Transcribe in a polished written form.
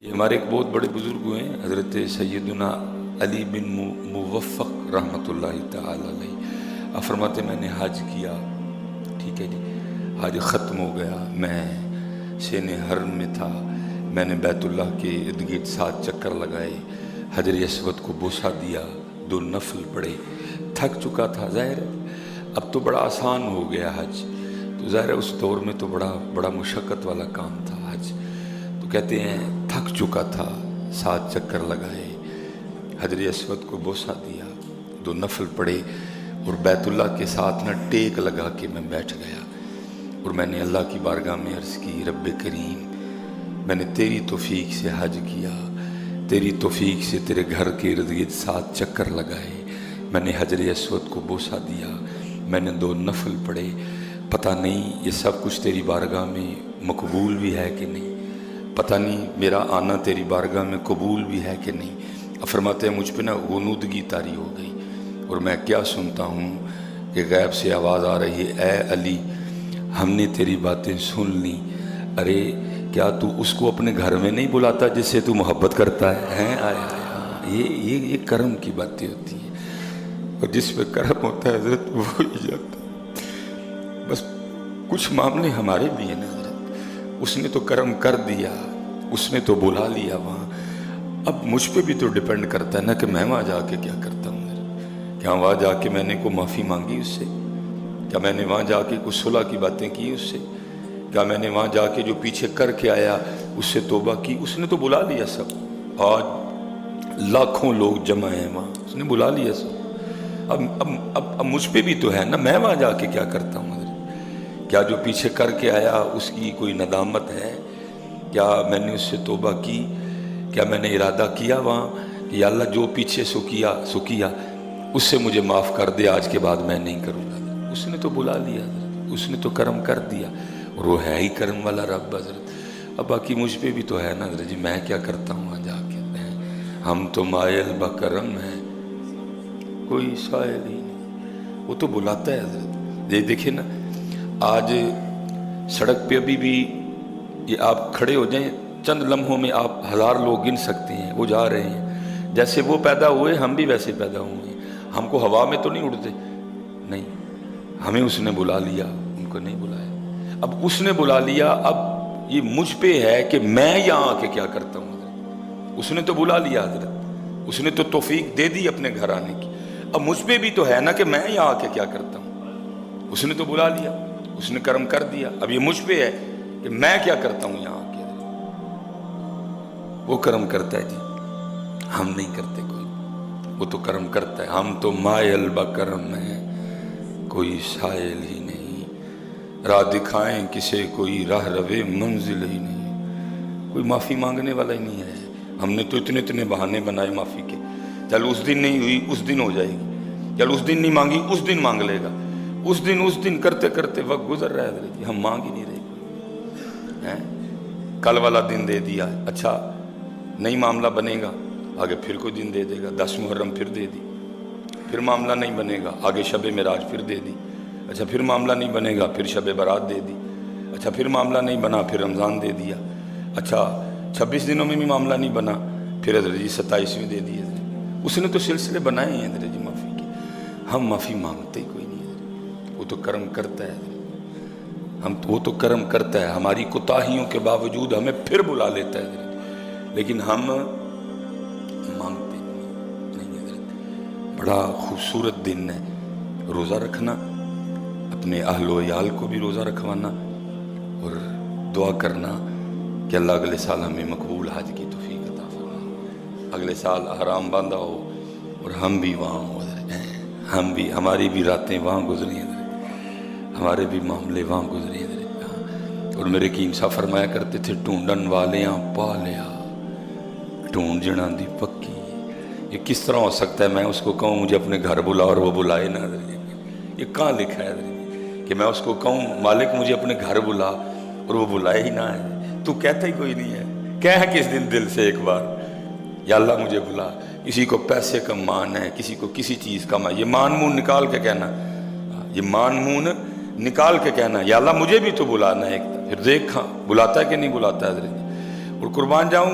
یہ ہمارے ایک بہت بڑے بزرگ ہوئے ہیں حضرت سیدنا علی بن موفق رحمۃ اللہ تعالی علیہ۔ آپ فرماتے میں نے حج کیا، ٹھیک ہے جی، حج ختم ہو گیا، میں سین حرم میں تھا، میں نے بیت اللہ کے ارد گرد 7 چکر لگائے، حجر اسود کو بوسہ دیا، 2 نفل پڑھے، تھک چکا تھا، ظاہر ہے اب تو بڑا آسان ہو گیا حج، تو ظاہر ہے اس دور میں تو بڑا مشقت والا کام تھا حج، تو کہتے ہیں تھک چکا تھا، 7 چکر لگائے، حجر اسود کو بوسہ دیا، 2 نفل پڑھے اور بیت اللہ کے ساتھ نہ ٹیک لگا کے میں بیٹھ گیا اور میں نے اللہ کی بارگاہ میں عرض کی، رب کریم میں نے تیری توفیق سے حج کیا، تیری توفیق سے تیرے گھر کے ارد گرد 7 چکر لگائے، میں نے حجر اسود کو بوسہ دیا، میں نے 2 نفل پڑھے، پتہ نہیں یہ سب کچھ تیری بارگاہ میں مقبول بھی ہے کہ نہیں، پتہ نہیں میرا آنا تیری بارگاہ میں قبول بھی ہے کہ نہیں۔ فرماتے ہیں مجھ پہ نا غنودگی طاری ہو گئی اور میں کیا سنتا ہوں کہ غیب سے آواز آ رہی ہے، اے علی ہم نے تیری باتیں سن لی، ارے کیا تو اس کو اپنے گھر میں نہیں بلاتا جس سے تو محبت کرتا ہے؟ یہ کرم کی باتیں ہوتی ہیں، اور جس پہ کرم ہوتا ہے حضرت وہ ہی جاتا ہے۔ بس کچھ معاملے ہمارے بھی ہیں نا حضرت، اس نے تو کرم کر دیا، اس نے تو بلا لیا وہاں، اب مجھ پہ بھی تو ڈیپینڈ کرتا ہے نا کہ میں وہاں جا کے کیا کرتا ہوں۔ کیا وہاں جا کے میں نے کوئی معافی مانگی اس سے؟ کیا میں نے وہاں جا کے کچھ صلح کی باتیں کی اس سے؟ کیا میں نے وہاں جا کے جو پیچھے کر کے آیا اس سے توبہ کی؟ اس نے تو بلا لیا سب، آج لاکھوں لوگ جمع ہیں وہاں، اس نے بلا لیا سب، اب مجھ پہ بھی تو ہے نا، میں وہاں جا کے کیا کرتا ہوں حضرت؟ کیا جو پیچھے کر کے آیا اس کی کوئی ندامت ہے؟ کیا میں نے اس سے توبہ کی؟ کیا میں نے ارادہ کیا وہاں کہ یا اللہ جو پیچھے سو کیا اس سے مجھے معاف کر دے، آج کے بعد میں نہیں کروں گا؟ اس نے تو بلا لیا حضرت، اس نے تو کرم کر دیا، اور وہ ہے ہی کرم والا رب حضرت۔ اب باقی مجھ پہ بھی تو ہے نا حضرت جی، میں کیا کرتا ہوں وہاں جا کے؟ ہم تو مائل بکرم ہیں، کوئی سائل ہی نہیں، وہ تو بلاتا ہے حضرت۔ یہ دیکھیں نا آج سڑک پہ ابھی بھی یہ آپ کھڑے ہو جائیں، چند لمحوں میں آپ 1000 لوگ گن سکتے ہیں، وہ جا رہے ہیں، جیسے وہ پیدا ہوئے ہم بھی ویسے پیدا ہوئے ہیں۔ ہم کو ہوا میں تو نہیں اڑتے، نہیں، ہمیں اس نے بلا لیا، ان کو نہیں بلایا۔ اب اس نے بلا لیا، اب یہ مجھ پہ ہے کہ میں یہاں آ کے کیا کرتا ہوں حضرت۔ اس نے تو بلا لیا حضرت، اس نے تو توفیق دے دی اپنے گھر آنے کی، اب مجھ پہ بھی تو ہے نا کہ میں یہاں آ کے کیا کرتا ہوں۔ اس نے تو بلا لیا، اس نے کرم کر دیا، اب یہ مجھ پہ ہے کہ میں کیا کرتا ہوں یہاں آ کے۔ وہ کرم کرتا ہے جی، ہم نہیں کرتے کوئی، وہ تو کرم کرتا ہے، ہم تو مائل بکرم ہیں، کوئی سائل ہی نہیں، راہ دکھائیں کسے کوئی راہ روے منزل ہی نہیں، کوئی معافی مانگنے والا ہی نہیں ہے۔ ہم نے تو اتنے بہانے بنائے معافی کے، چل اس دن نہیں ہوئی اس دن ہو جائے گی، چل اس دن نہیں مانگی اس دن مانگ لے گا، اس دن کرتے کرتے وقت گزر رہا ہے جی، ہم مانگ ہی نہیں رہے۔ کل والا دن دے دیا، اچھا نہیں معاملہ بنے گا آگے پھر کوئی دن دے دے گا، 10 محرم پھر دے دی، پھر معاملہ نہیں بنے گا آگے شب معراج پھر دے دی، اچھا پھر معاملہ نہیں بنے گا پھر شب برات دے دی، اچھا پھر معاملہ نہیں بنا پھر رمضان دے دیا، اچھا 26 دنوں میں بھی معاملہ نہیں بنا پھر حضرت جی 27ویں دے دی حضرت۔ اس نے تو سلسلے بنائے ہیں حضرت جی معافی کے، ہم معافی مانگتے ہی کوئی نہیں حضرت، وہ تو کرم کرتا ہے حضرت، وہ تو کرم کرتا ہے، ہماری کوتاہیوں کے باوجود ہمیں پھر بلا لیتا ہے حضرت، لیکن ہم مانگتے نہیں حضرت۔ بڑا خوبصورت دن ہے، روزہ رکھنا، اپنے اہل و عیال کو بھی روزہ رکھوانا، اور دعا کرنا کہ اللہ اگلے سال ہمیں مقبول حج کی توفیق عطا فرمائے، اگلے سال احرام باندھا ہو اور ہم بھی وہاں ہو حضرت، ہم بھی، ہماری بھی راتیں وہاں گزری حضرت، ہمارے بھی معاملے وہاں گزرے حضرت۔ اور میرے قیم صاحب فرمایا کرتے تھے، ڈھونڈن والیاں پا لیا ڈھونڈ جنا دی پکی۔ یہ کس طرح ہو سکتا ہے میں اس کو کہوں مجھے اپنے گھر بلا اور وہ بلائے نہ حضرت؟ یہ کہاں لکھا ہے حضرت کہ میں اس کو کہوں مالک مجھے اپنے گھر بلا اور وہ بلائے ہی نہ ہے؟ تو کہتا ہی کوئی نہیں ہے، کہہ کس دن دل سے ایک بار، یا اللہ مجھے بلا۔ کسی کو پیسے کا مان ہے، کسی کو کسی چیز کا مان، یہ مان مون نکال کے کہنا، یہ مان مون نکال کے کہنا یا اللہ مجھے بھی تو بلانا ہے، پھر دیکھا بلاتا ہے کہ نہیں بلاتا ہے حضرت۔ اور قربان جاؤں